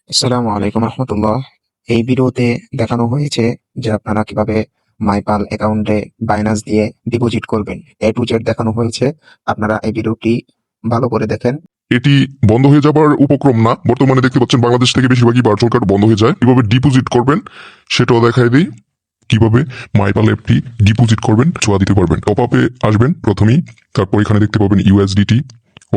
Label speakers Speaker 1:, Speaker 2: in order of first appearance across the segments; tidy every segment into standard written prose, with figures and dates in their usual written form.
Speaker 1: আসসালামু আলাইকুম রহমতুল্লাহ। এই ভিডিওতে দেখানো হয়েছে যে আপনারা কিভাবে মাইপাল অ্যাকাউন্টে বাইন্যান্স দিয়ে ডিপোজিট করবেন। এ টু জেড দেখানো হয়েছে। আপনারা এই ভিডিওটি ভালো করে দেখেন।
Speaker 2: এটি বন্ধ হয়ে যাবার উপক্রম না। বর্তমানে দেখতে পাচ্ছেন বাংলাদেশ থেকে বেশিরভাগই ভার্চুয়াল কার্ড বন্ধ হয়ে যায়। কিভাবে ডিপোজিট করবেন সেটাও দেখাই দিই। কিভাবে মাইপাল অ্যাপটি ডিপোজিট করবেন, ছোঁয়া দিতে পারবেন। টপ আপে আসবেন প্রথমেই, তারপর এখানে দেখতে পাবেন ইউএসডিটি,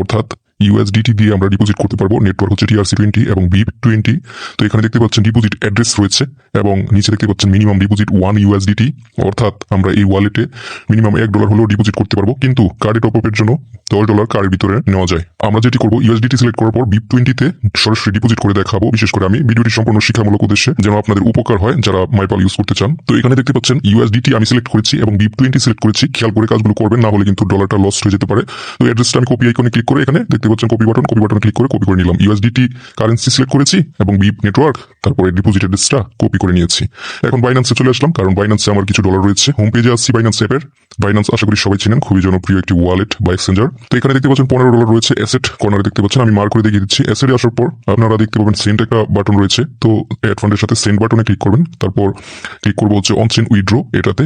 Speaker 2: অর্থাৎ ইউএসডিটি দিয়ে আমরা ডিপোজিট করতে পারবো। নেটওয়ার্ক হচ্ছে TRC20 এবং BIP20। তো এখানে দেখতে পাচ্ছেন ডিপোজিট অ্যাড্রেস রয়েছে এবং নিচে দেখতে পাচ্ছেন মিনিমাম ডিপোজিট 1 USDT, অর্থাৎ আমরা এই ওয়ালেটে মিনিমাম $1 হলেও ডিপোজিট করতে পারবো। কিন্তু কার্ডে টপ আপের জন্য $10 কার্ডের ভিতরে নেওয়া যায়। আমরা যেটি করবো, ইউএসডিটি সিলেক্ট করার পর BIP20-তে সরাসরি ডিপোজিট করে দেখাবো। বিশেষ করে আমি ভিডিওটি সম্পূর্ণ শিক্ষামূলক উদ্দেশ্যে, যেন আপনাদের উপকার হয় যারা মাইপাল ইউজ করতে চান। তো এখানে দেখতে পাচ্ছেন ইউএসডিটি আমি সিলেক্ট করেছি এবং BIP20 সিলেক্ট করেছি। খেয়াল করে কাজগুলো করবেন, না হলে কিন্তু ডলারটা লস হয়ে যেতে পারে। তো অ্যাড্রেসটা আমি কপি আইকনে ক্লিক করে এখানে দেখতে পাচ্ছেন কপি বাটন ক্লিক করে কপি করে নিলাম। ইউএসডিটি কারেন্সি সিলেক্ট করেছি এবং BIP নেটওয়ার্ক, তারপরে ডিপোজিট অ্যাড্রেসটা কপি করে নিয়েছি। এখন বাইন্যান্সে চলে আসলাম, কারণ বাইন্যান্সে আমার কিছু ডলার রয়েছে। হোম পেজে আসছি বাইন্যান্স অ্যাপের। বাইন্যান্স আশা করি সবাই চিনেন, খুবই জনপ্রিয় একটি ওয়ালেট বা এক্সচেঞ্জার। তো এখানে দেখতে পাচ্ছেন $15 রয়েছে। অ্যাসেট কর্নারে দেখতে পাচ্ছেন, আমি মার্ক করে দেখিয়ে দিচ্ছি। অ্যাসেটে আসার পর আপনারা দেখতে পাবেন সেন্ড একটা বাটন রয়েছে। তো অ্যাড ফান্ডের সাথে সেন্ড বাটনে ক্লিক করবেন। তারপর ক্লিক করবো হচ্ছে অন চেইন উইথড্র, এটাতে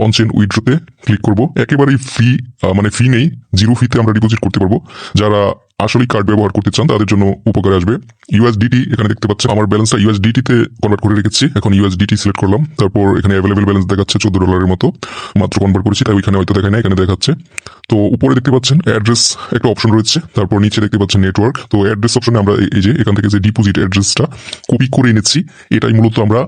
Speaker 2: অন চেইন উইথড্রোতে ক্লিক করব। একেবারেই ফ্রি, মানে ফি নেই, জিরো ফিতে আমরা ডিপোজিট করতে পারবো। যারা আসলেই কার্ড ব্যবহার করতে চান তাদের জন্য উপকারে আসবে। ইউএসডিটি এখানে দেখতে পাচ্ছেন, আমার ব্যালেন্সটা ইউএসডিটিতে কনভার্ট করে রেখেছি। এখন ইউএসডিটি সিলেক্ট করলাম। তারপর এখানে অ্যাভেলেবেল ব্যালেন্স দেখাচ্ছে $14 মতো, মাত্র কনভার্ট করেছি তাই ওইখানে হয়তো দেখায় না, এখানে দেখাচ্ছে। তো উপরে দেখতে পাচ্ছেন অ্যাড্রেস একটা অপশন রয়েছে, তারপর নিচে দেখতে পাচ্ছেন নেটওয়ার্ক। তো অ্যাড্রেস অপশনে আমরা এই যে এখান থেকে যে ডিপোজিট অ্যাড্রেসটা কপি করে এনেছি, এটাই মূলত আমরা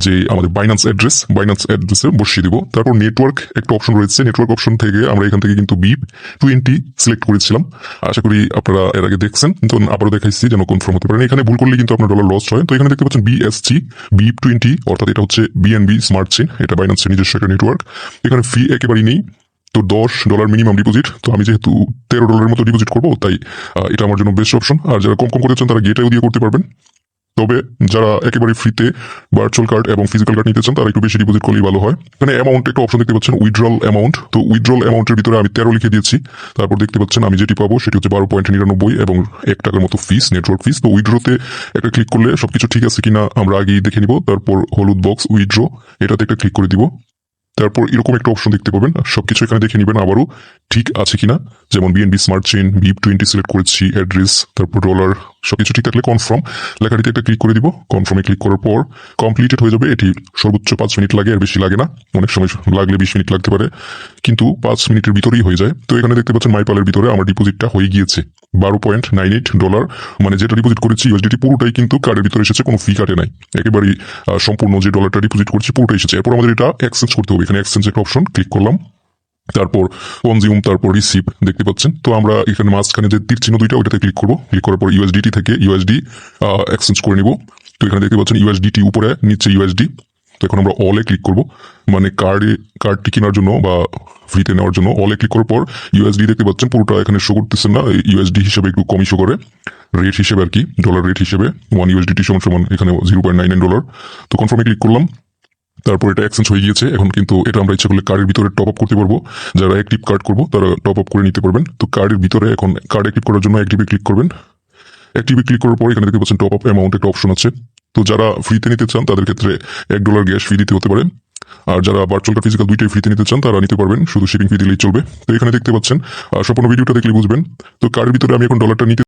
Speaker 2: যে আমাদের বাইন্যান্স অ্যাড্রেসে বসিয়ে দিব। তারপর নেটওয়ার্ক একটা অপশন রয়েছে। নেটওয়ার্ক অপশন থেকে আমরা এখান থেকে কিন্তু BIP20 সিলেক্ট করেছিলাম। আশা করি আপনারা এর আগে দেখছেন, কিন্তু আবারও দেখাইছি যেন কনফার্ম হতে পারেন। এখানে ভুল করলে কিন্তু আপনার ডলার লস হয়। তো এখানে দেখতে পাচ্ছেন BSC BIP20, অর্থাৎ এটা হচ্ছে BNB স্মার্ট চেইন, এটা বাইন্যান্সের নিজস্ব একটা নেটওয়ার্ক। এখানে ফি একেবারেই নেই। তো $10 মিনিমাম ডিপোজিট। তো আমি যেহেতু $13 মতো ডিপোজিট করবো, তাই এটা আমার জন্য বেস্ট অপশন। আর যারা কম করতে চান তারা গেটওয়ে দিয়ে করতে পারবেন। তবে যারা একেবারে ফ্রিতে ভার্চুয়াল কার্ড এবং ফিজিক্যাল কার্ড নিতে চান তারা একটু বেশি ডিপোজিট করলেই ভালো হয়। এখানে অ্যামাউন্ট একটা অপশন দেখতে পাচ্ছেন, উইথড্রল অ্যামাউন্ট। তো উইথড্রল অ্যামাউন্টের ভিতরে আমি 13 লিখে দিয়েছি। তারপর দেখতে পাচ্ছেন আমি যেটি পাবো সেটি হচ্ছে 12.99 এবং $1 মতো ফিস, নেটওয়ার্ক ফিস। তো উইথড্রোতে একটা ক্লিক করলে সবকিছু ঠিক আছে কিনা আমরা আগেই দেখে নিব। তারপর হলুদ বক্স উইথড্রো, এটাতে একটা ক্লিক করে দিব। তারপর এরকম একটা অপশন দেখতে পাবেন, সবকিছু এখানে দেখে নেবেন আবারও ঠিক আছে কিনা। যেমন BNB smart chain, BIP20 select করেছি, অ্যাড্রেস, তারপর ডলার, সবকিছু ঠিক থাকলে কনফার্ম লেখাটিতে একটা ক্লিক করে দিব। কনফার্মে ক্লিক করার পর কমপ্লিটেড হয়ে যাবে। এটি সর্বোচ্চ 5 মিনিট লাগে, আর বেশি লাগে না। অনেক সময় লাগলে 20 মিনিট লাগতে পারে, কিন্তু 5 মিনিটের ভিতরেই হয়ে যায়। তো এখানে দেখতে পাচ্ছেন মাইপালের ভিতরে আমার ডিপোজিটটা হয়ে গিয়েছে $12.98। মানে যেটা ডিপোজিট করেছি ইউএসডিটি পুরোটাই কিন্তু কার্ডের ভিতরে এসেছে, কোনো ফি কাটে নাই। একেবারেই সম্পূর্ণ যে ডলারটা ডিপোজিট করছি পুরোটাই এসেছে। এরপর আমাদের এটা এক্সচেঞ্জ করতে হবে। এখানে এক্সচেঞ্জ একটা অপশন ক্লিক করলাম। তারপর কনজিউম, তারপর রিসিভ দেখতে পাচ্ছেন। তো আমরা এখানে মাঝখানে যে তীর চিহ্ন দুইটা, ওইটাতে ক্লিক করবো। ক্লিক করার পর ইউএসডিটি থেকে ইউএসডি এক্সচেঞ্জ করে নিব। তো এখানে দেখতে পাচ্ছেন ইউএসডিটি উপরে, নিচে ইউএসডি। তো এখন আমরা অলে ক্লিক করব, মানে কার্ডটি কেনার জন্য বা ফ্রিতে নেওয়ার জন্য অলে ক্লিক করার পর ইউএসডি দেখতে পাচ্ছেন পুরোটা এখানে শো করতেছে না, ইউএসডি হিসেবে একটু কমই শো করে, রেট হিসেবে আর কি, ডলার রেট হিসেবে 1 USDT সমান এখানে $0.99। তো কনফার্মে ক্লিক করলাম। তারপর এটা এক্সচেঞ্জ হয়ে গিয়েছে। এখন কিন্তু এটা আমরা ইচ্ছা করলে কার্ডের ভিতরে টপ আপ করতে পারবো। যারা অ্যাক্টিভ কার্ড করবো তারা টপ আপ করে নিতে পারবেন। তো কার্ডের ভিতরে এখন কার্ড অ্যাক্টিভ করার জন্য অ্যাক্টিভে ক্লিক করবেন। অ্যাক্টিভে ক্লিক করার পর এখানে দেখতে পাচ্ছেন টপ আপ অ্যামাউন্ট একটা অপশন আছে। তো যারা ফ্রিতে নিতে চান তাদের ক্ষেত্রে $1 গ্যাস ফি দিতে হতে পারে। আর যারা ভার্চুয়াল কার্ড ফিজিক্যাল দুইটাই ফ্রিতে নিতে চান তারা নিতে পারবেন, শুধু শিপিং ফি দিলেই চলবে। তো এখানে দেখতে পাচ্ছেন সম্পূর্ণ ভিডিওটা দেখলে বুঝবেন। তো কার্ডের ভিতরে আমি এখন ডলারটা নিতে